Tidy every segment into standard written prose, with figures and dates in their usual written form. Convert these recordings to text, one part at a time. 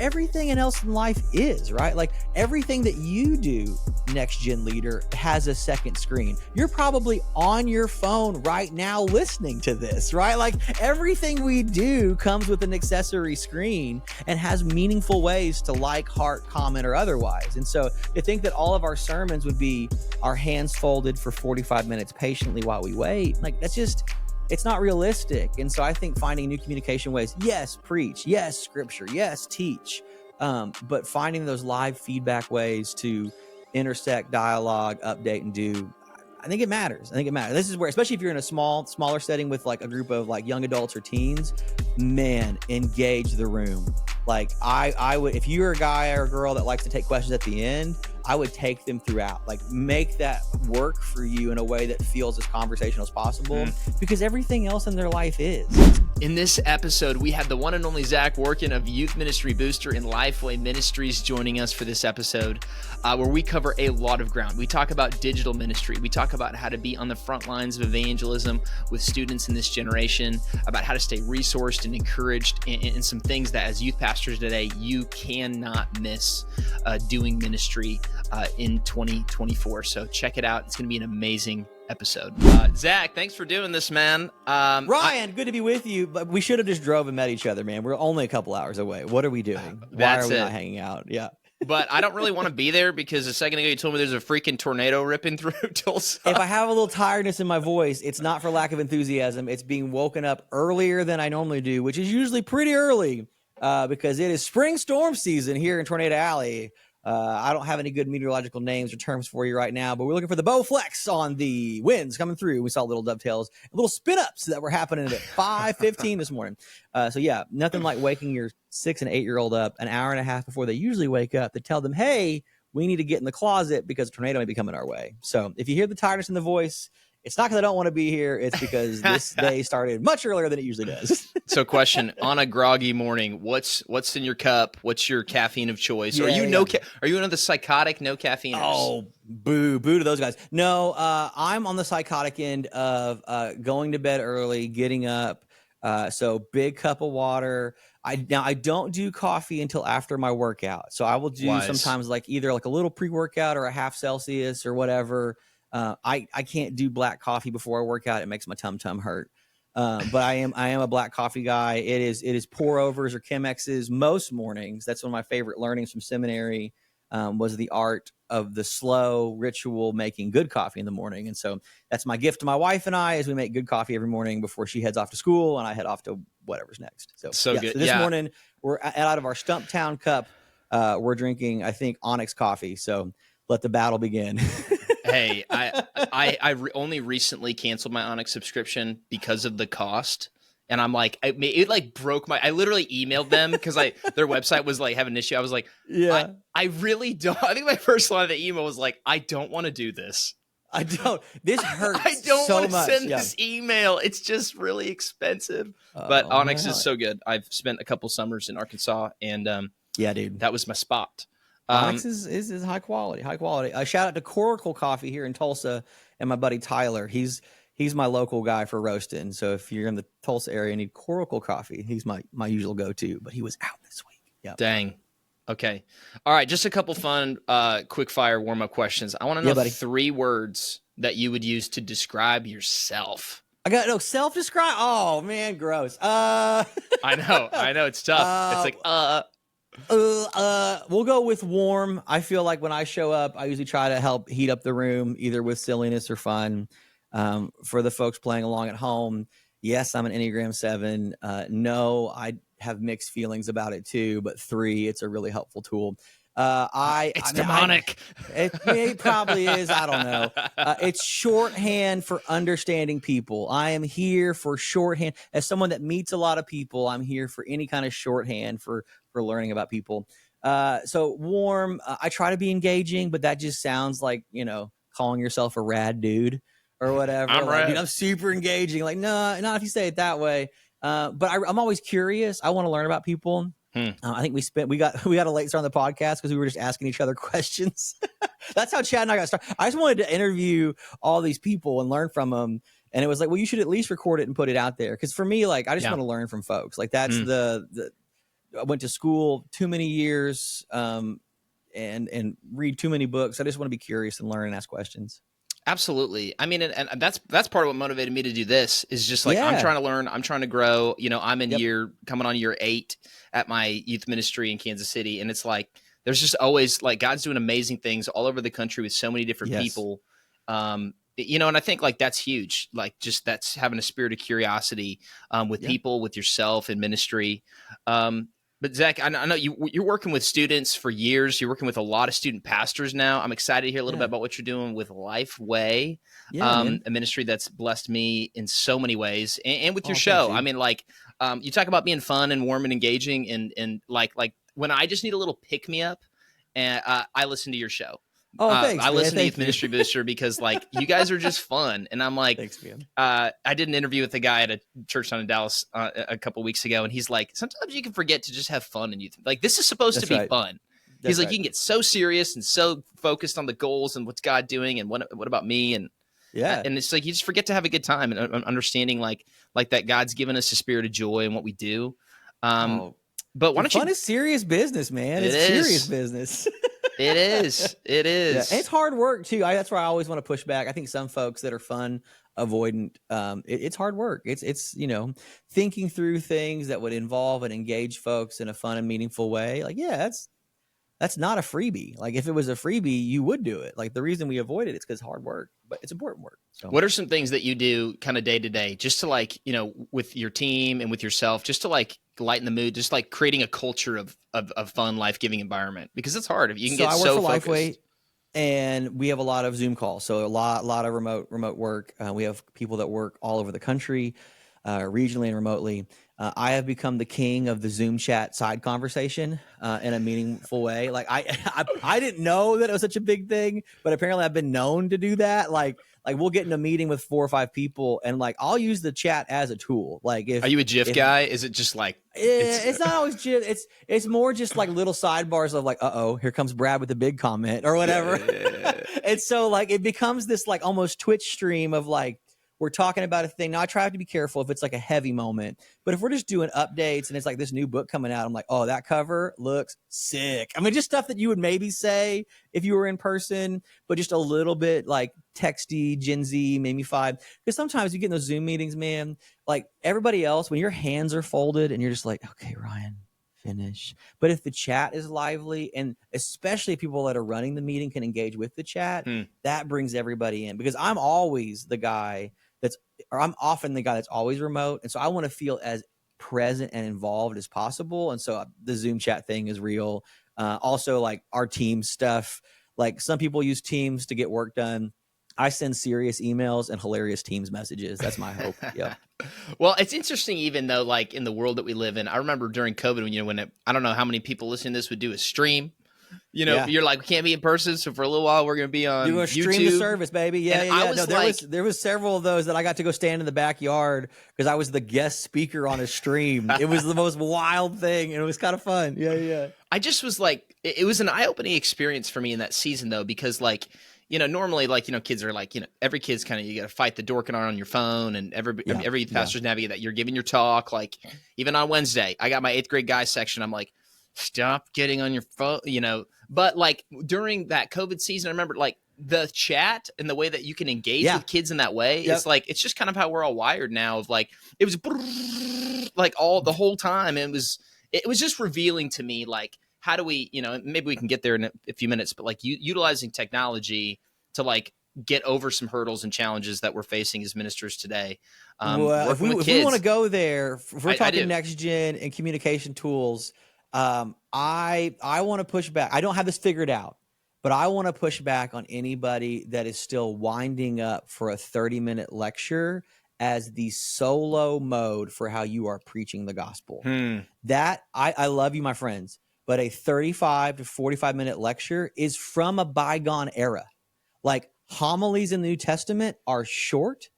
everything else in life is, right? Like everything that you do, Next Gen Leader, has a second screen. You're probably on your phone right now listening to this, right? Like everything we do comes with an accessory screen and has meaningful ways to like, heart, comment, or otherwise. And so to think that all of our sermons would be our hands folded for 45 minutes patiently while we wait, like that's just, it's not realistic. And so I think finding new communication ways, yes, preach, yes, scripture, yes, teach, but finding those live feedback ways to intersect, dialogue, update, and do, I think it matters. This is where, especially if you're in a smaller setting with like a group of like young adults or teens, man, engage the room. Like I would, if you're a guy or a girl that likes to take questions at the end, I would take them throughout. Like make that work for you in a way that feels as conversational as possible, because everything else in their life is. In this episode, we had the one and only Zac Workun of Youth Ministry Booster and Lifeway Ministries joining us for this episode, where we cover a lot of ground. We talk about digital ministry. We talk about how to be on the front lines of evangelism with students in this generation, about how to stay resourced and encouraged, and some things that as youth pastors today, you cannot miss doing ministry in 2024. So check it out. It's going to be an amazing episode. Zac, thanks for doing this, man. Ryan, good to be with you. But we should have just drove and met each other, man. We're only a couple hours away. What are we doing? Why are we not hanging out? Yeah. But I don't really want to be there because a second ago you told me there's a freaking tornado ripping through Tulsa. If I have a little tiredness in my voice, it's not for lack of enthusiasm. It's being woken up earlier than I normally do, which is usually pretty early because it is spring storm season here in Tornado Alley. I don't have any good meteorological names or terms for you right now, but we're looking for the Bowflex on the winds coming through. We saw little dovetails, little spin-ups that were happening at 5:15 this morning. So yeah, nothing like waking your 6 and 8-year-old up an hour and a half before they usually wake up to tell them, hey, we need to get in the closet because a tornado may be coming our way. So if you hear the tiredness in the voice, it's not because I don't want to be here. It's because this day started much earlier than it usually does. So question, on a groggy morning, what's in your cup? What's your caffeine of choice? Are you one of the psychotic no caffeiners? Oh, boo to those guys. No, I'm on the psychotic end of going to bed early, getting up. So big cup of water. I don't do coffee until after my workout. So I will do sometimes like either like a little pre-workout or a half Celsius or whatever. I can't do black coffee before I work out. It makes my tum hurt. But I am a black coffee guy. It is pour overs or Chemexes most mornings. That's one of my favorite learnings from seminary, was the art of the slow ritual making good coffee in the morning. And so that's my gift to my wife and I, as we make good coffee every morning before she heads off to school and I head off to whatever's next. So good. So this morning we're out of our Stumptown cup. We're drinking, I think, Onyx coffee. So let the battle begin. Hey, I only recently canceled my Onyx subscription because of the cost. And I'm like, it like broke my, I literally emailed them because their website was like having an issue. I was like, yeah, I really don't. I think my first line of the email was like, I don't want to do this. This hurts. I don't so want to much. send this email. It's just really expensive. But Onyx is so good. I've spent a couple summers in Arkansas and yeah, dude, that was my spot. Onyx is high quality. Shout out to Coracle Coffee here in Tulsa and my buddy Tyler. He's my local guy for roasting. So if you're in the Tulsa area and need Coracle Coffee, he's my usual go-to, but he was out this week. Yeah. Dang. Okay. All right. Just a couple fun, quick fire warm-up questions. I want to know 3 words that you would use to describe yourself. I got no self-describe. Oh man, gross. I know. It's tough. It's like, we'll go with warm. I feel like when I show up, I usually try to help heat up the room, either with silliness or fun. For the folks playing along at home, yes, I'm an Enneagram 7. No, I have mixed feelings about it too, but 3, it's a really helpful tool. It's demonic. It probably is. I don't know. It's shorthand for understanding people. I am here for shorthand. As someone that meets a lot of people, I'm here for any kind of shorthand for learning about people. So warm. I try to be engaging, but that just sounds like, calling yourself a rad dude or whatever. I'm super engaging. Like, no, not if you say it that way. But I'm always curious. I want to learn about people. I think we got a late start on the podcast because we were just asking each other questions. That's how Chad and I got started. I just wanted to interview all these people and learn from them. And it was like, well, you should at least record it and put it out there. Because for me, like, I just want to learn from folks. Like, that's I went to school too many years, and read too many books. I just want to be curious and learn and ask questions. Absolutely. I mean, and that's part of what motivated me to do this is just like, I'm Yeah. trying to learn, I'm trying to grow. I'm in Yep. coming on year 8 at my youth ministry in Kansas City. And it's like, there's just always like God's doing amazing things all over the country with so many different Yes. people. And I think like that's huge. Like just that's having a spirit of curiosity with people, with yourself in ministry. But Zach, I know you're working with students for years. You're working with a lot of student pastors now. I'm excited to hear a little bit about what you're doing with Lifeway, a ministry that's blessed me in so many ways, and with your show. I mean, like you talk about being fun and warm and engaging, and like when I just need a little pick me up, and I listen to your show. Thanks, I listen to Youth you. Ministry Booster because like you guys are just fun, and I'm like, thanks, man. I did an interview with a guy at a church down in Dallas a couple weeks ago, and he's like, sometimes you can forget to just have fun in youth. Like this is supposed to be fun. He's like, you can get so serious and so focused on the goals and what's God doing and what about me and and it's like you just forget to have a good time and understanding like that God's given us a spirit of joy in what we do. But why don't fun is serious business, man. It's serious business. It is. It is. Yeah. And it's hard work too. That's why I always want to push back. I think some folks that are fun avoidant, it's hard work. It's thinking through things that would involve and engage folks in a fun and meaningful way. Like, that's not a freebie. Like if it was a freebie, you would do it. Like the reason we avoid it is because hard work, but it's important work. So what are some things that you do kind of day to day, just to like, with your team and with yourself, just to like lighten the mood, just like creating a culture of fun, life-giving environment, because it's hard if you can get so focused. I work for Lifeway, and we have a lot of Zoom calls. So a lot of remote work. We have people that work all over the country, regionally and remotely. I have become the king of the Zoom chat side conversation in a meaningful way. Like I didn't know that it was such a big thing, but apparently I've been known to do that. Like we'll get in a meeting with 4 or 5 people, and like I'll use the chat as a tool. Like are you a GIF guy? Is it just like it's not always GIF? It's more just like little sidebars of like, here comes Brad with a big comment or whatever. And so like it becomes this like almost Twitch stream of like, we're talking about a thing. Now I try to be careful if it's like a heavy moment, but if we're just doing updates and it's like this new book coming out, I'm like, oh, that cover looks sick. I mean, just stuff that you would maybe say if you were in person, but just a little bit like texty, Gen Z, maybe 5. Because sometimes you get in those Zoom meetings, man, like everybody else, when your hands are folded and you're just like, okay, Ryan, finish. But if the chat is lively, and especially if people that are running the meeting can engage with the chat, that brings everybody in, because I'm always the guy I'm often the guy that's always remote. And so I want to feel as present and involved as possible. And so the Zoom chat thing is real. Also like our team stuff, like some people use Teams to get work done. I send serious emails and hilarious Teams messages. That's my hope. Yeah. Well, it's interesting, even though like in the world that we live in, I remember during COVID when I don't know how many people listening to this would do a stream. You're like, we can't be in person, so for a little while we're going to be on YouTube. Stream the service, baby. Yeah. There was several of those that I got to go stand in the backyard because I was the guest speaker on a stream. It was the most wild thing, and it was kind of fun. Yeah. I just was like, it was an eye-opening experience for me in that season, though, because like, normally like, kids are like, every kid's kind of, you got to fight the dorking on your phone, and every pastor's navigate that. You're giving your talk. Like even on Wednesday, I got my 8th grade guys section. I'm like, stop getting on your phone, But like during that COVID season, I remember like the chat and the way that you can engage with kids in that way. It's like, it's just kind of how we're all wired now, of like, it was like all the whole time. And it was just revealing to me, like, how do we, maybe we can get there in a few minutes, but like utilizing technology to like get over some hurdles and challenges that we're facing as ministers today. If we want to go there, if we're talking next gen and communication tools, I want to push back. I don't have this figured out, but I want to push back on anybody that is still winding up for a 30-minute lecture as the solo mode for how you are preaching the gospel. That I love you, my friends, but a 35 to 45-minute lecture is from a bygone era. Like homilies in the New Testament are short.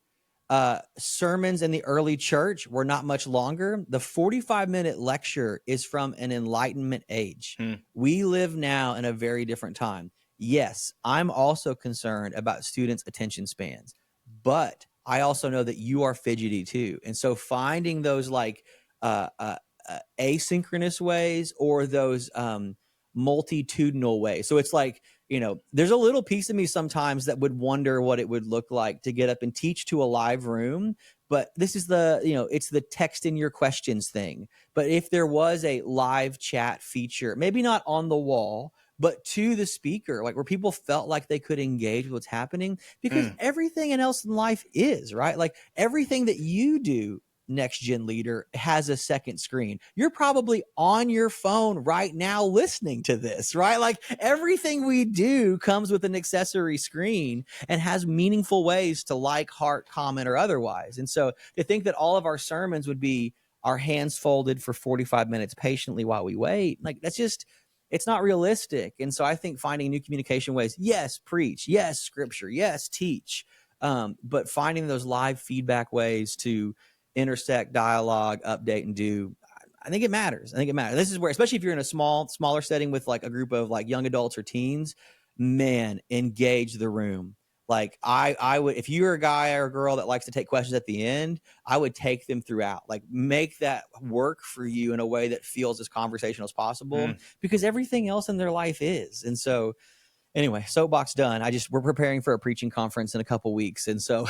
Sermons in the early church were not much longer. The 45-minute lecture is from an Enlightenment age. We live now in a very different time. Yes, I'm also concerned about students' attention spans, but I also know that you are fidgety too. And so finding those like asynchronous ways or those multitudinal ways. So it's like, there's a little piece of me sometimes that would wonder what it would look like to get up and teach to a live room. But this is it's the text in your questions thing. But if there was a live chat feature, maybe not on the wall, but to the speaker, like where people felt like they could engage with what's happening, because everything else in life is, right? Like everything that you do, next gen leader, has a second screen. You're probably on your phone right now listening to this, right? Like everything we do comes with an accessory screen and has meaningful ways to like, heart, comment, or otherwise. And so to think that all of our sermons would be our hands folded for 45 minutes patiently while we wait, like that's just, it's not realistic. And so I think finding new communication ways, yes, preach, yes, scripture, yes, teach, but finding those live feedback ways to intersect, dialogue, update, and do, I think it matters. This is where, especially if you're in a smaller setting with like a group of like young adults or teens, man, engage the room. Like I would, if you're a guy or a girl that likes to take questions at the end, I would take them throughout, like make that work for you in a way that feels as conversational as possible, because everything else in their life is. And so anyway, soapbox done. We're preparing for a preaching conference in a couple weeks. And so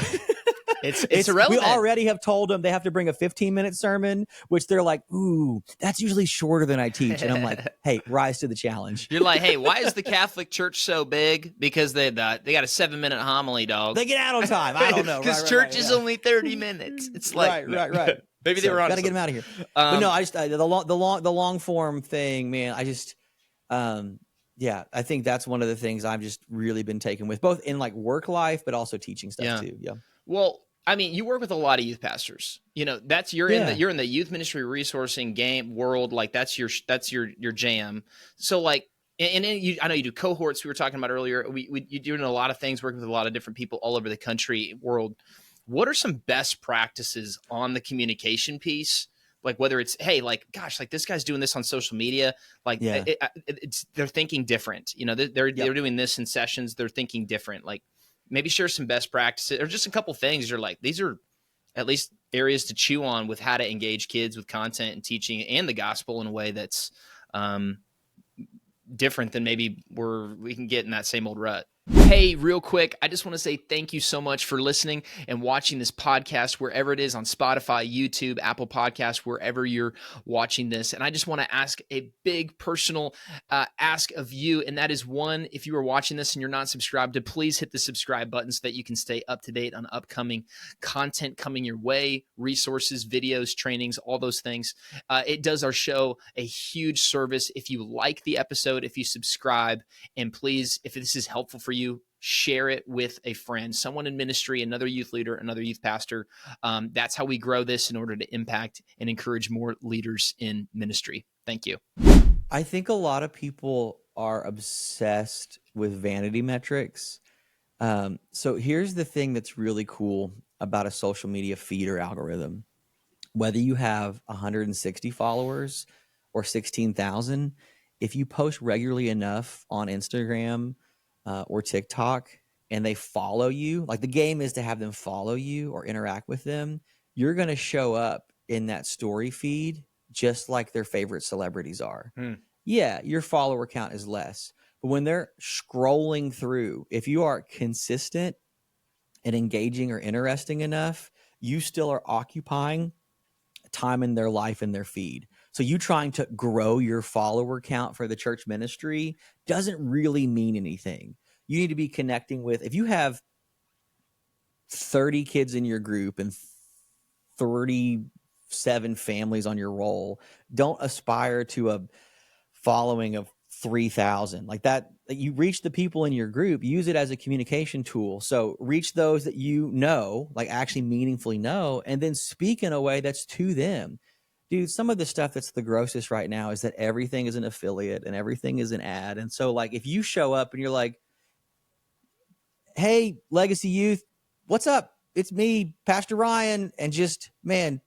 it's irrelevant. We already have told them they have to bring a 15-minute sermon, which they're like, ooh, that's usually shorter than I teach. And I'm like, hey, rise to the challenge. You're like, hey, why is the Catholic Church so big? Because they got a 7-minute homily, dog. They get out on time. I don't know. Because church is only 30 minutes. It's like right. Maybe they were on. Got to get them out of here. But no, I just the long form thing, man. I just I think that's one of the things I've just really been taken with, both in like work life, but also teaching stuff too. Yeah. Well, I mean, you work with a lot of youth pastors. You're in the youth ministry resourcing game world. Like that's your jam. So like, and then I know you do cohorts. We were talking about earlier. You're doing a lot of things, working with a lot of different people all over the country, world. What are some best practices on the communication piece? Like whether it's, hey, like, gosh, like this guy's doing this on social media. Like they're thinking different. They're doing this in sessions. They're thinking different. Like, maybe share some best practices or just a couple things you're like, these are at least areas to chew on with how to engage kids with content and teaching and the gospel in a way that's different than maybe we can get in that same old rut. Hey, real quick, I just want to say thank you so much for listening and watching this podcast, wherever it is, on Spotify, YouTube, Apple Podcasts, wherever you're watching this. And I just want to ask a big personal ask of you. And that is, one, if you are watching this and you're not subscribed, to please hit the subscribe button so that you can stay up to date on upcoming content coming your way, resources, videos, trainings, all those things. It does our show a huge service if you like the episode, if you subscribe, and please, if this is helpful for you, share it with a friend, someone in ministry, another youth leader, another youth pastor. That's how we grow this in order to impact and encourage more leaders in ministry. Thank you. I think a lot of people are obsessed with vanity metrics. So here's the thing that's really cool about a social media feed or algorithm. Whether you have 160 followers or 16,000, if you post regularly enough on Instagram or TikTok and they follow you, like the game is to have them follow you or interact with them, you're going to show up in that story feed just like their favorite celebrities are. Yeah, your follower count is less, but when they're scrolling through, if you are consistent and engaging or interesting enough, you still are occupying time in their life and their feed. So you trying to grow your follower count for the church ministry doesn't really mean anything. You need to be connecting with, if you have 30 kids in your group and 37 families on your roll, don't aspire to a following of 3,000 like that. You reach the people in your group, use it as a communication tool. So reach those that like actually meaningfully know, and then speak in a way that's to them. Dude, some of the stuff that's the grossest right now is that everything is an affiliate and everything is an ad. And so like if you show up and you're like, hey, Legacy Youth, what's up? It's me, Pastor Ryan, and just, man,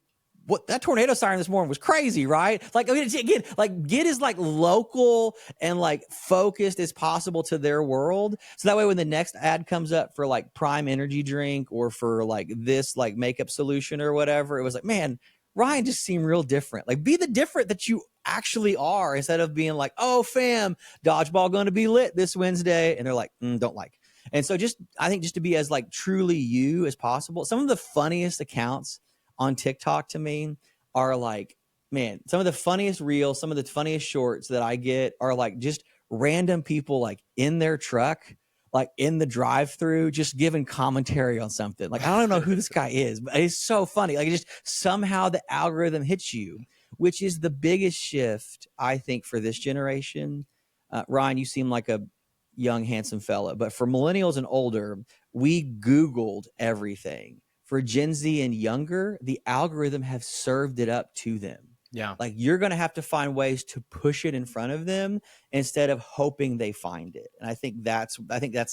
what that tornado siren this morning was crazy, right? Like, I mean, again, like get as like local and like focused as possible to their world. So that way, when the next ad comes up for like Prime energy drink or for like this like makeup solution or whatever, it was like, man, Ryan just seemed real different. Like, be the different that you actually are, instead of being like, oh, fam, dodgeball going to be lit this Wednesday. And they're like, don't like. And so I think just to be as like truly you as possible. Some of the funniest accounts on TikTok to me are like, man, some of the funniest reels, some of the funniest shorts that I get are like just random people like in their truck, like in the drive-through, just giving commentary on something. Like, I don't know who this guy is, but it's so funny. Like, it just somehow the algorithm hits you, which is the biggest shift, I think, for this generation. Ryan, you seem like a young, handsome fella, but for millennials and older, we Googled everything. For Gen Z and younger, the algorithm have served it up to them. Yeah. Like, you're going to have to find ways to push it in front of them instead of hoping they find it. And I think that's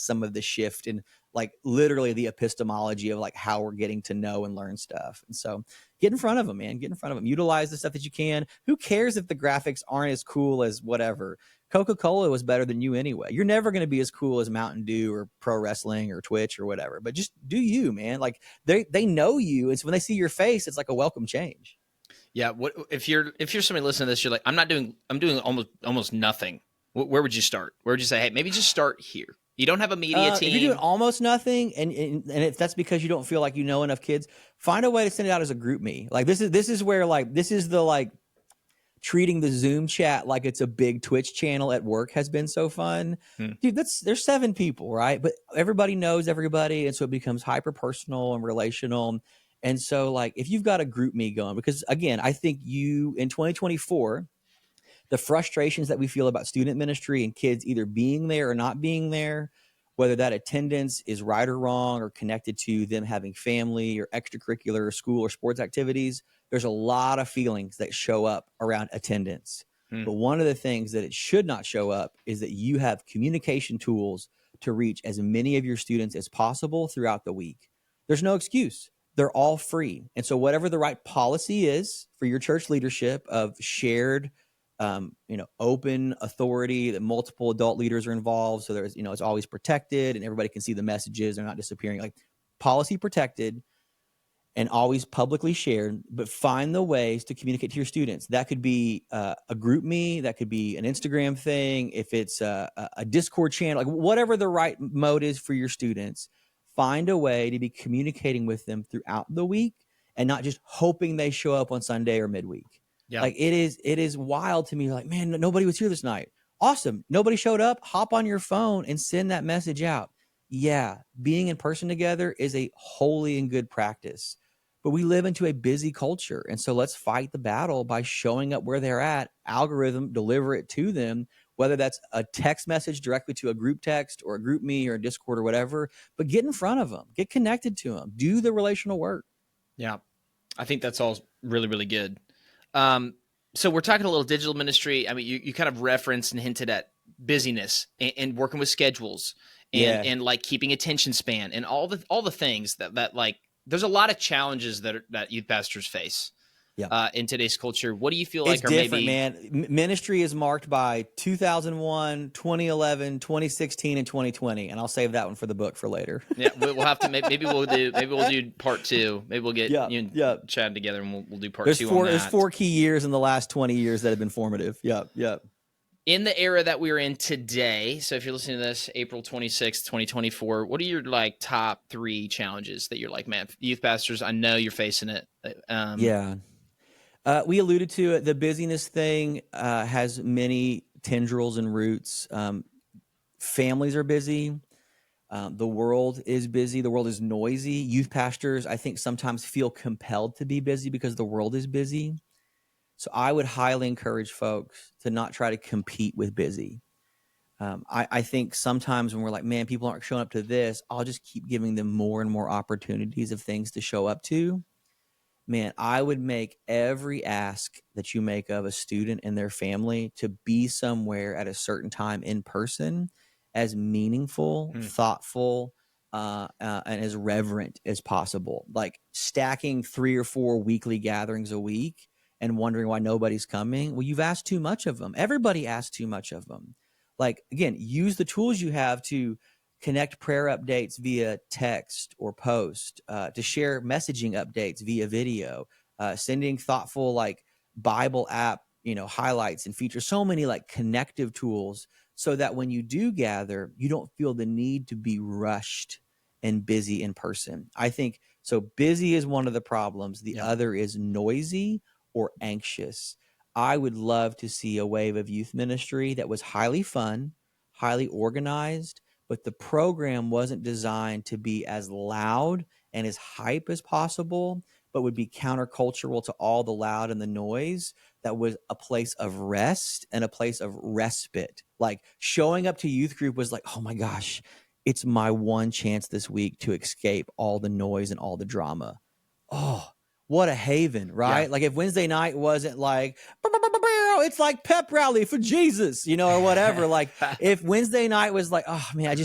some of the shift in like literally the epistemology of like how we're getting to know and learn stuff. And so get in front of them, man. Get in front of them. Utilize the stuff that you can. Who cares if the graphics aren't as cool as whatever? Coca-Cola was better than you anyway. You're never going to be as cool as Mountain Dew or pro wrestling or Twitch or whatever, but just do you, man. Like, they know you. And so when they see your face, it's like a welcome change. Yeah. What if you're somebody listening to this, you're like, I'm doing almost nothing. Where would you start? Where would you say, hey, maybe just start here? You don't have a media team. If you're doing almost nothing, and if that's because you don't feel like you know enough kids, find a way to send it out as a group me. Like, this is where like this is the like treating the Zoom chat like it's a big Twitch channel at work has been so fun. Dude, there's 7 people, right? But everybody knows everybody, and so it becomes hyper personal and relational. And so like if you've got a group me going, because again, I think you in 2024, the frustrations that we feel about student ministry and kids either being there or not being there, whether that attendance is right or wrong or connected to them having family or extracurricular or school or sports activities, there's a lot of feelings that show up around attendance. But one of the things that it should not show up is that you have communication tools to reach as many of your students as possible throughout the week. There's no excuse. They're all free. And so whatever the right policy is for your church leadership of shared open authority, that multiple adult leaders are involved. So there's, it's always protected and everybody can see the messages. They're not disappearing. Like, policy protected and always publicly shared, but find the ways to communicate to your students. That could be a group me, that could be an Instagram thing. If it's a Discord channel, like whatever the right mode is for your students, find a way to be communicating with them throughout the week and not just hoping they show up on Sunday or midweek. Yeah. Like, it is wild to me. Like, man, nobody was here this night. Awesome. Nobody showed up. Hop on your phone and send that message out. Yeah. Being in person together is a holy and good practice, but we live into a busy culture. And so let's fight the battle by showing up where they're at, algorithm, deliver it to them, whether that's a text message directly to a group text or a group me or a Discord or whatever, but get in front of them, get connected to them, do the relational work. Yeah. I think that's all really, really good. So we're talking a little digital ministry. I mean, you kind of referenced and hinted at busyness and working with schedules and like keeping attention span and all the things that like, there's a lot of challenges that youth pastors face in today's culture. What do you feel like it's different, man? Ministry is marked by 2001, 2011, 2016, and 2020, and I'll save that one for the book for later. Yeah, we'll have to maybe we'll do part 2. Maybe we'll get you and Chad together and we'll do part 2 on that. There's 4 key years in the last 20 years that have been formative. Yep. In the era that we're in today, so if you're listening to this April 26th, 2024, what are your like top 3 challenges that you're like, man, youth pastors, I know you're facing it. We alluded to it. The busyness thing has many tendrils and roots. Families are busy. The world is busy. The world is noisy. Youth pastors, I think, sometimes feel compelled to be busy because the world is busy. So I would highly encourage folks to not try to compete with busy. I think sometimes when we're like, man, people aren't showing up to this, I'll just keep giving them more and more opportunities of things to show up to. Man, I would make every ask that you make of a student and their family to be somewhere at a certain time in person as meaningful, thoughtful, and as reverent as possible. Like stacking 3 or 4 weekly gatherings a week and wondering why nobody's coming. Well, you've asked too much of them. Everybody asked too much of them. Like, again, use the tools you have to connect prayer updates via text or post, to share messaging updates via video, sending thoughtful like Bible app, highlights and features, so many like connective tools, so that when you do gather, you don't feel the need to be rushed and busy in person. I think so. Busy is one of the problems. The other is noisy or anxious. I would love to see a wave of youth ministry that was highly fun, highly organized, but the program wasn't designed to be as loud and as hype as possible, but would be countercultural to all the loud and the noise. That was a place of rest and a place of respite. Like showing up to youth group was like, oh my gosh, it's my one chance this week to escape all the noise and all the drama. Oh, what a haven, right? Yeah. Like if Wednesday night wasn't like, it's like pep rally for Jesus, or whatever. Like if Wednesday night was like, oh man,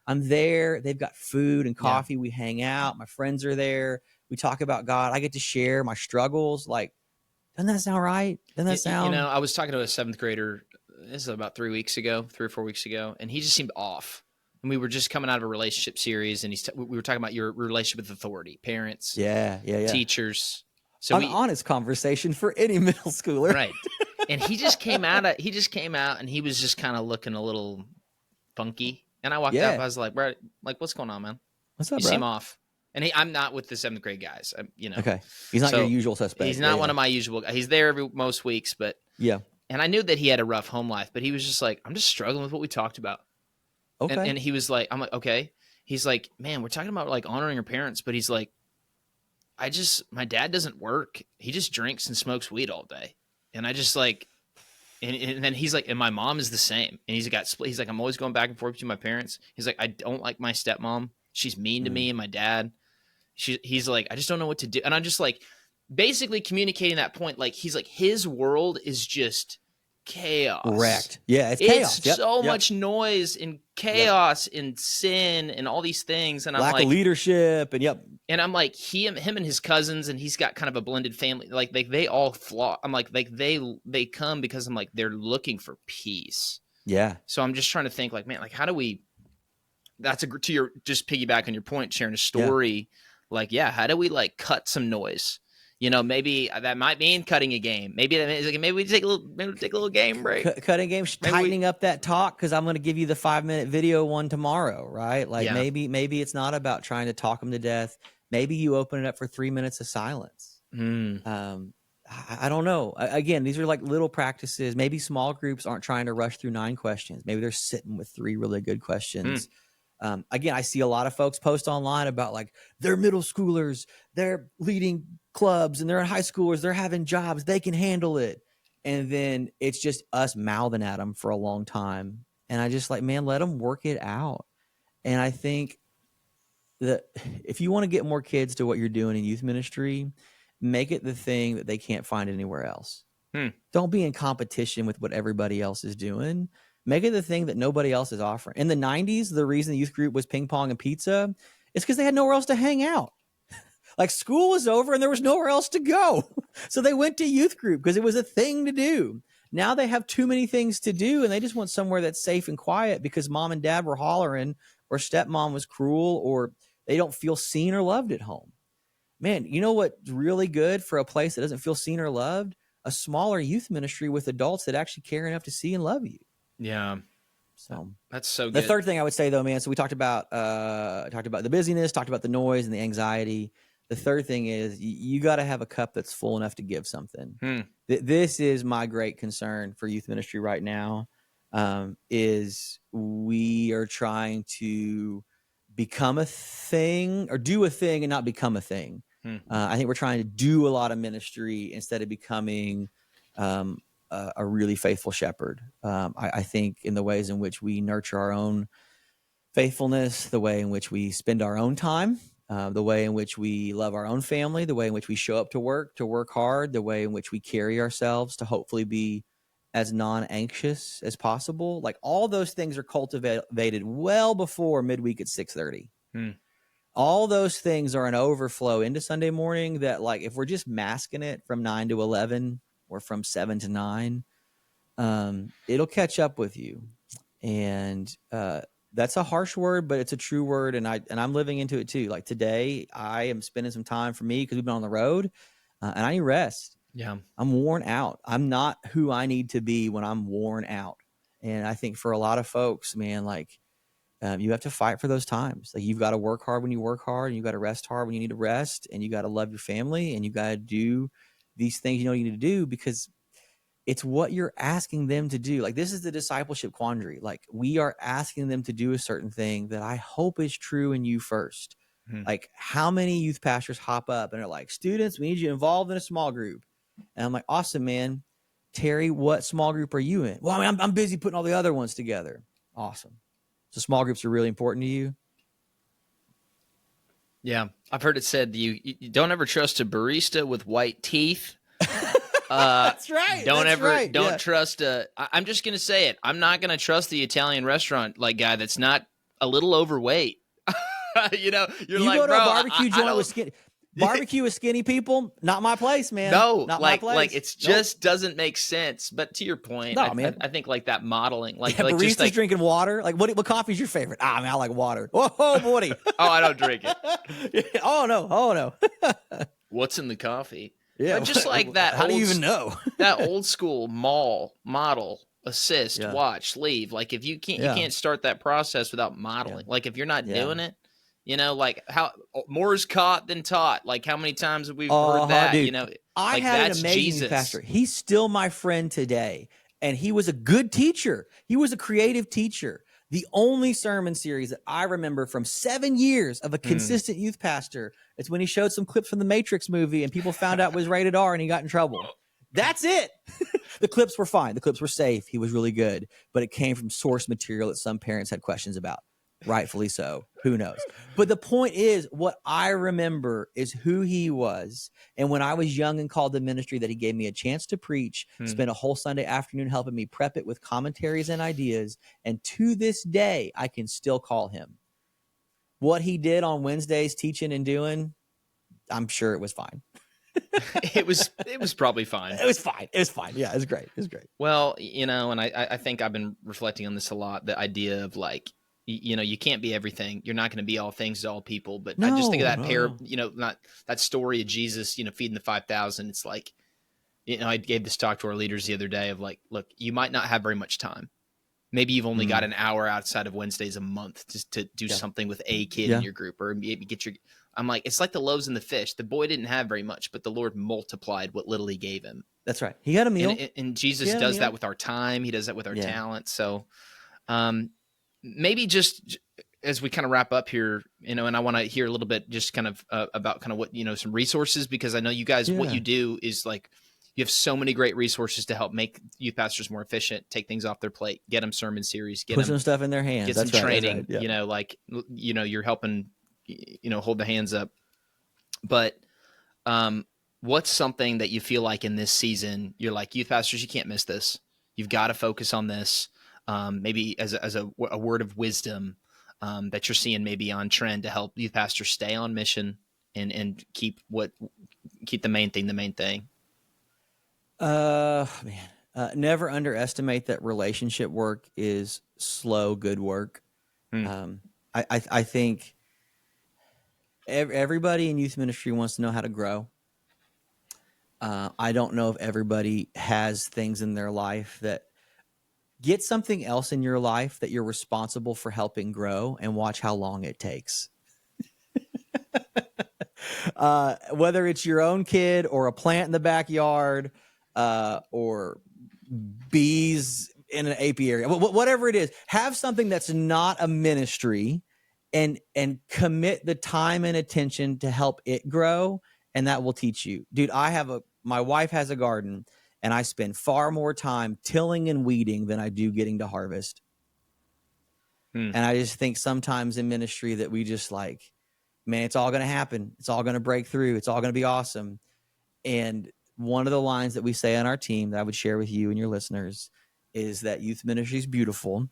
I'm there. They've got food and coffee. We hang out. My friends are there. We talk about God. I get to share my struggles. Like, doesn't that sound right? Doesn't that sound? I was talking to a 7th grader. This is about 3 or 4 weeks ago, and he just seemed off. And we were just coming out of a relationship series, and we were talking about your relationship with authority, parents, teachers. So an honest conversation for any middle schooler, right? And he just came out, and he was just kind of looking a little funky. And I walked up, I was like, "Bro, like, what's going on, man? What's up, you bro?" seem off. And I'm not with the 7th grade guys, Okay, he's not your usual suspect. He's not one of my usual. He's there most weeks, but And I knew that he had a rough home life, but he was just like, I'm just struggling with what we talked about. Okay. And he was like, I'm like, okay. He's like, man, we're talking about like honoring our parents, but he's like, my dad doesn't work. He just drinks and smokes weed all day. And I just like, and then he's like, and my mom is the same. And he's like, I'm always going back and forth between my parents. He's like, I don't like my stepmom. She's mean to me and my dad. He's like, I just don't know what to do. And I'm just like, basically communicating that point. Like, he's like, his world is just chaos. Wrecked. Yeah, it's chaos. It's so much noise and chaos and sin and all these things. And I'm lack like, of leadership and And I'm like, him and his cousins, and he's got kind of a blended family. Like they all flaw. I'm like they come because I'm like, they're looking for peace. Yeah. So I'm just trying to think like, man, like how do we, to your, just piggyback on your point, sharing a story. Like, how do we like cut some noise? Maybe that might mean cutting a game. Maybe we take a little game break. Cutting game, tightening up that talk, because I'm going to give you the 5-minute video one tomorrow, right? Like maybe it's not about trying to talk them to death. Maybe you open it up for 3 minutes of silence. I don't know. Again, these are like little practices. Maybe small groups aren't trying to rush through 9 questions. Maybe they're sitting with 3 really good questions. Again, I see a lot of folks post online about like they're middle schoolers, they're leading clubs, and they're high schoolers, they're having jobs, they can handle it. And then it's just us mouthing at them for a long time. And I just like, man, let them work it out. And I think that if you want to get more kids to what you're doing in youth ministry, make it the thing that they can't find anywhere else. Don't be in competition with what everybody else is doing. Make it the thing that nobody else is offering. In the 90s, the reason the youth group was ping pong and pizza is because they had nowhere else to hang out. Like school was over and there was nowhere else to go. So they went to youth group because it was a thing to do. Now they have too many things to do and they just want somewhere that's safe and quiet because mom and dad were hollering or stepmom was cruel or they don't feel seen or loved at home. Man, you know what's really good for a place that doesn't feel seen or loved? A smaller youth ministry with adults that actually care enough to see and love you. Yeah. So that's so good. The third thing I would say though, man, so we talked about the busyness, talked about the noise and the anxiety. The third thing is you got to have a cup that's full enough to give something. This is my great concern for youth ministry right now, is we are trying to become a thing or do a thing and not become a thing. I think we're trying to do a lot of ministry instead of becoming a really faithful shepherd. I think in the ways in which we nurture our own faithfulness, the way in which we spend our own time, the way in which we love our own family, the way in which we show up to work hard, the way in which we carry ourselves to hopefully be as non-anxious as possible. Like all those things are cultivated well before midweek at 6:30. All those things are an overflow into Sunday morning that like, if we're just masking it from 9 to 11 or from 7 to 9, it'll catch up with you. And, that's a harsh word, but it's a true word. And I'm living into it too. Like today I am spending some time for me because we've been on the road. and I need rest. Yeah. I'm worn out. I'm not who I need to be when I'm worn out. And I think for a lot of folks, man, like you have to fight for those times. Like you've got to work hard when you work hard, and you got to rest hard when you need to rest, and you got to love your family, and you got to do these things you know you need to do, because it's what you're asking them to do. Like this is the discipleship quandary. Like we are asking them to do a certain thing that I hope is true in you first. Like how many youth pastors hop up and are like, students, we need you involved in a small group. And I'm like, awesome, man. Terry, what small group are you in? Well, I mean, I'm busy putting all the other ones together. Awesome. So small groups are really important to you? Yeah. I've heard it said you don't ever trust a barista with white teeth. That's right. Don't trust I'm just going to say it. I'm not going to trust the Italian restaurant like guy that's not a little overweight. You know, you like, go to bro, a barbecue joint with skinny barbecue with skinny people, not my place, man. No, not like, my place. like it's just doesn't make sense. But to your point, I think like that modeling, like baristas just like drinking water. Like what coffee's your favorite? I mean, I like water. Oh, buddy. Oh, I don't drink it. Oh no. What's in the coffee? Yeah, but just like that. How do you even know? That old school model, assist, watch, leave. Like if you can't start that process without modeling. Like if you're not doing it, you know, like how more is caught than taught. Like how many times have we heard that? Dude. You know, I like had that's an amazing Jesus. pastor. He's still my friend today, and he was a good teacher. He was a creative teacher. The only sermon series that I remember from 7 years of a consistent youth pastor, it's when he showed some clips from the Matrix movie and people found out it was rated R and he got in trouble. That's it. The clips were fine. The clips were safe. He was really good, but it came from source material that some parents had questions about. Rightfully so. Who knows? But the point is, what I remember is who he was. And when I was young and called to ministry, that he gave me a chance to preach, spent a whole Sunday afternoon helping me prep it with commentaries and ideas. And to this day, I can still call him. What he did on Wednesdays, teaching and doing, I'm sure it was fine. It was probably fine. It was fine. Yeah, it was great. Well, you know, and I think I've been reflecting on this a lot, the idea of like, you know, you can't be everything. You're not going to be all things to all people. But I just think of that you know, not that story of Jesus, you know, feeding the 5,000. It's like, you know, I gave this talk to our leaders the other day of like, look, you might not have very much time. Maybe you've only got an hour outside of Wednesdays a month to do something with a kid in your group, or maybe I'm like, it's like the loaves and the fish. The boy didn't have very much, but the Lord multiplied what little he gave him. That's right. He had a meal. And Jesus does that with our time. He does that with our talent. So, maybe just as we kind of wrap up here, you know, and I want to hear a little bit just kind of about kind of what, you know, some resources, because I know you guys, what you do is like, you have so many great resources to help make youth pastors more efficient, take things off their plate, get them sermon series, put some stuff in their hands, get some training, you know, like, you know, you're helping, you know, hold the hands up. But what's something that you feel like in this season, you're like, youth pastors, you can't miss this. You've got to focus on this. Maybe as a word of wisdom that you're seeing maybe on trend to help youth pastors stay on mission and keep the main thing. Never underestimate that relationship work is slow, good work. I think everybody in youth ministry wants to know how to grow. I don't know if everybody has things in their life that get something else in your life that you're responsible for helping grow, and watch how long it takes. Whether it's your own kid or a plant in the backyard, or bees in an apiary, whatever it is, have something that's not a ministry and commit the time and attention to help it grow. And that will teach you. Dude, my wife has a garden, and I spend far more time tilling and weeding than I do getting to harvest. And I just think sometimes in ministry that we just like, man, it's all going to happen. It's all going to break through. It's all going to be awesome. And one of the lines that we say on our team that I would share with you and your listeners is that youth ministry is beautiful,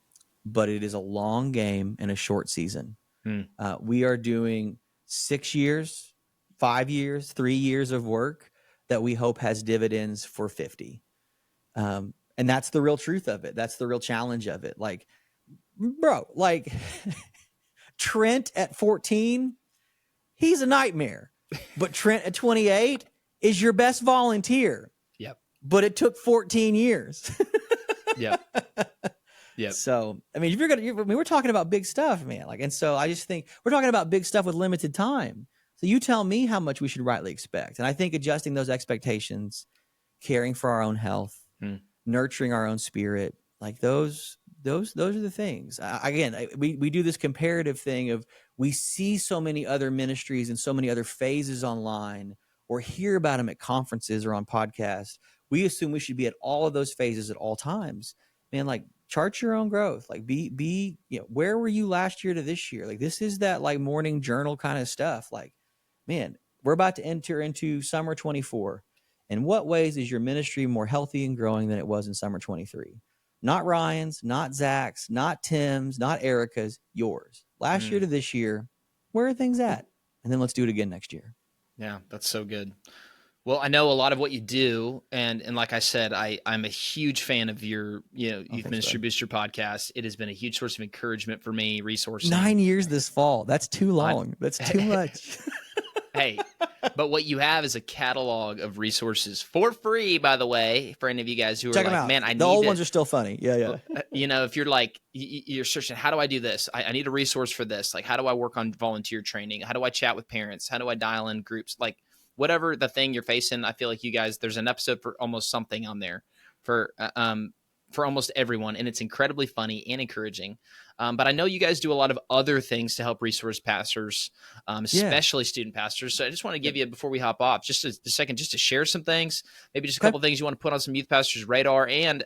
but it is a long game and a short season. We are doing 6 years, 5 years, 3 years of work that we hope has dividends for 50. And that's the real truth of it. That's the real challenge of it. Like, bro, like Trent at 14, he's a nightmare. But Trent at 28 is your best volunteer. Yep. But it took 14 years. Yep. Yep. So, I mean, if we're talking about big stuff, man. Like, and so I just think we're talking about big stuff with limited time. So you tell me how much we should rightly expect. And I think adjusting those expectations, caring for our own health, nurturing our own spirit, like those are the things. We do this comparative thing of we see so many other ministries and so many other phases online or hear about them at conferences or on podcasts. We assume we should be at all of those phases at all times. Man, like chart your own growth. Like be, where were you last year to this year? Like this is that like morning journal kind of stuff. Like, man, we're about to enter into summer 24. In what ways is your ministry more healthy and growing than it was in summer 23? Not Ryan's, not Zach's, not Tim's, not Erica's, yours. Last year to this year, where are things at? And then let's do it again next year. Yeah, that's so good. Well, I know a lot of what you do, and like I said, I'm a huge fan of your Youth Ministry Booster podcast. It has been a huge source of encouragement for me, resourcing. 9 years this fall. That's too long. That's too much. Hey, but what you have is a catalog of resources for free, by the way, for any of you guys who Check are them like, out. man, the old ones are still funny. Yeah. If you're like, you're searching, how do I do this? I need a resource for this. Like, how do I work on volunteer training? How do I chat with parents? How do I dial in groups? Like, whatever the thing you're facing, I feel like you guys, there's an episode for almost something on there for almost everyone. And it's incredibly funny and encouraging. But I know you guys do a lot of other things to help resource pastors, especially student pastors. So I just want to give you, before we hop off, just a second, just to share some things, maybe just a couple of things you want to put on some youth pastors' radar, and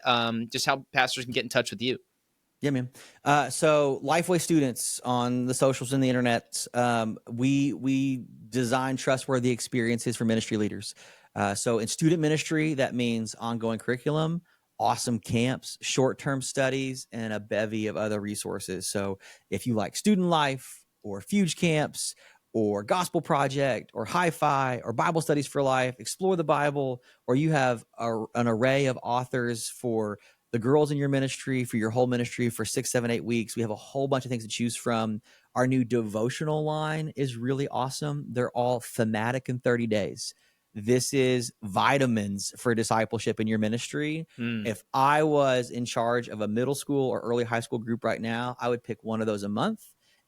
just how pastors can get in touch with you. Yeah, man. So Lifeway students on the socials and the internet, we design trustworthy experiences for ministry leaders. So in student ministry, that means ongoing curriculum, awesome camps, short-term studies, and a bevy of other resources. So if you like student life or Fuge camps or Gospel Project or Hi-Fi or Bible Studies for Life, Explore the Bible, or you have an array of authors for the girls in your ministry, for your whole ministry for 6, 7, 8 weeks. We have a whole bunch of things to choose from. Our new devotional line is really awesome. They're all thematic in 30 days. This is vitamins for discipleship in your ministry. If I was in charge of a middle school or early high school group right now, I would pick one of those a month.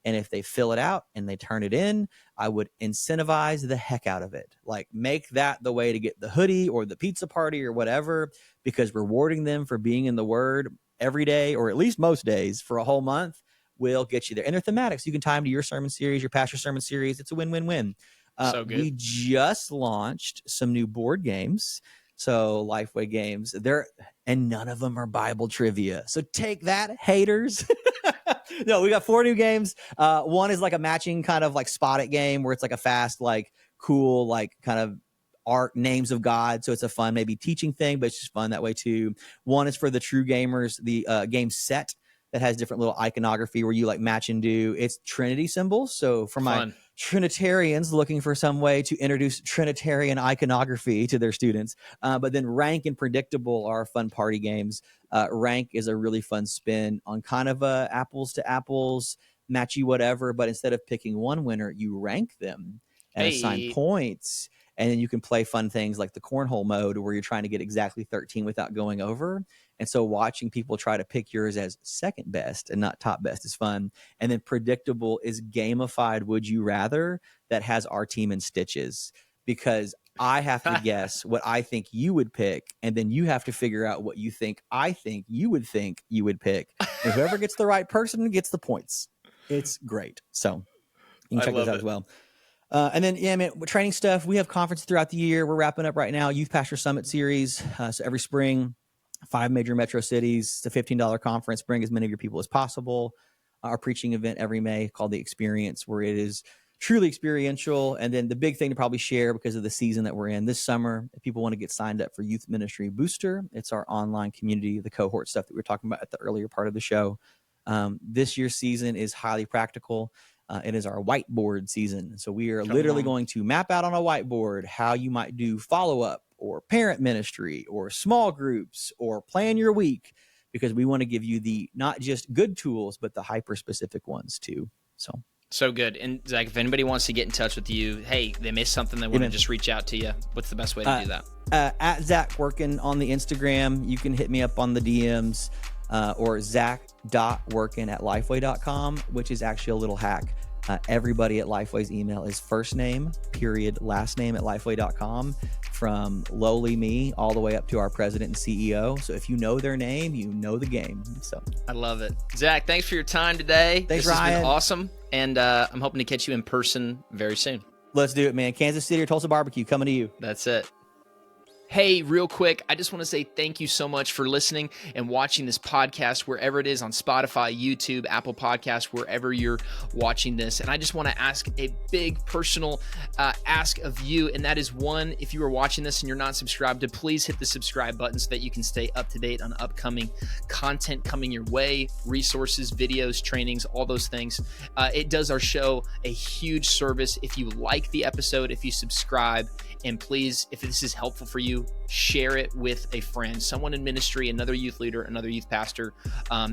And if they fill it out and they turn it in, I would incentivize the heck out of it. Like make that the way to get the hoodie or the pizza party or whatever, because rewarding them for being in the Word every day, or at least most days for a whole month, will get you there. And they're thematic. So you can tie them to your sermon series, your pastor's sermon series. It's a win-win-win. So good. We just launched some new board games. So Lifeway games, and none of them are Bible trivia. So take that, haters. No, we got 4 new games. One is like a matching kind of like Spot It game where it's like a fast, like cool, like kind of art names of God. So it's a fun, maybe teaching thing, but it's just fun that way too. One is for the true gamers, the game Set, that has different little iconography where you like match and do. It's Trinity symbols. So for my Trinitarians looking for some way to introduce Trinitarian iconography to their students. But then Rank and Predictable are fun party games. Rank is a really fun spin on kind of a apples to apples, matchy whatever. But instead of picking one winner, you rank them and assign points. And then you can play fun things like the cornhole mode where you're trying to get exactly 13 without going over. And so watching people try to pick yours as second best and not top best is fun. And then Predictable is gamified would you rather that has our team in stitches, because I have to guess what I think you would pick, and then you have to figure out what you think I think you would pick. And whoever gets the right person gets the points. It's great. So you can check those out as well. And then, man, training stuff. We have conferences throughout the year. We're wrapping up right now, Youth Pastor Summit series. So every spring, 5 major metro cities. It's a $15 conference. Bring as many of your people as possible. Our preaching event every May called The Experience, where it is truly experiential. And then the big thing to probably share, because of the season that we're in this summer, if people want to get signed up for Youth Ministry Booster, it's our online community, the cohort stuff that we were talking about at the earlier part of the show. This year's season is highly practical. It is our whiteboard season. So we are literally going to map out on a whiteboard how you might do follow-up or parent ministry or small groups or plan your week, because we want to give you the not just good tools, but the hyper-specific ones too. So So good. And Zach, if anybody wants to get in touch with you, hey, they missed something, they want to just reach out to you, what's the best way to do that? At Zac Workun on the Instagram. You can hit me up on the DMs, or Zac.Workun@Lifeway.com, which is actually a little hack. Everybody at Lifeway's email is first name, period, last name @Lifeway.com, from lowly me all the way up to our president and CEO. So if you know their name, you know the game. So I love it. Zach, thanks for your time today. Thanks, this Ryan. Has been awesome. And I'm hoping to catch you in person very soon. Let's do it, man. Kansas City or Tulsa barbecue coming to you. That's it. Hey, real quick, I just want to say thank you so much for listening and watching this podcast, wherever it is, on Spotify, YouTube, Apple Podcasts, wherever you're watching this. And I just want to ask a big personal ask of you, and that is, one, if you are watching this and you're not subscribed, to please hit the subscribe button so that you can stay up to date on upcoming content coming your way, resources, videos, trainings, all those things. It does our show a huge service if you like the episode, if you subscribe, and please, if this is helpful for you, share it with a friend, someone in ministry, another youth leader, another youth pastor.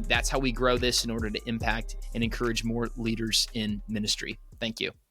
That's how we grow this in order to impact and encourage more leaders in ministry. Thank you.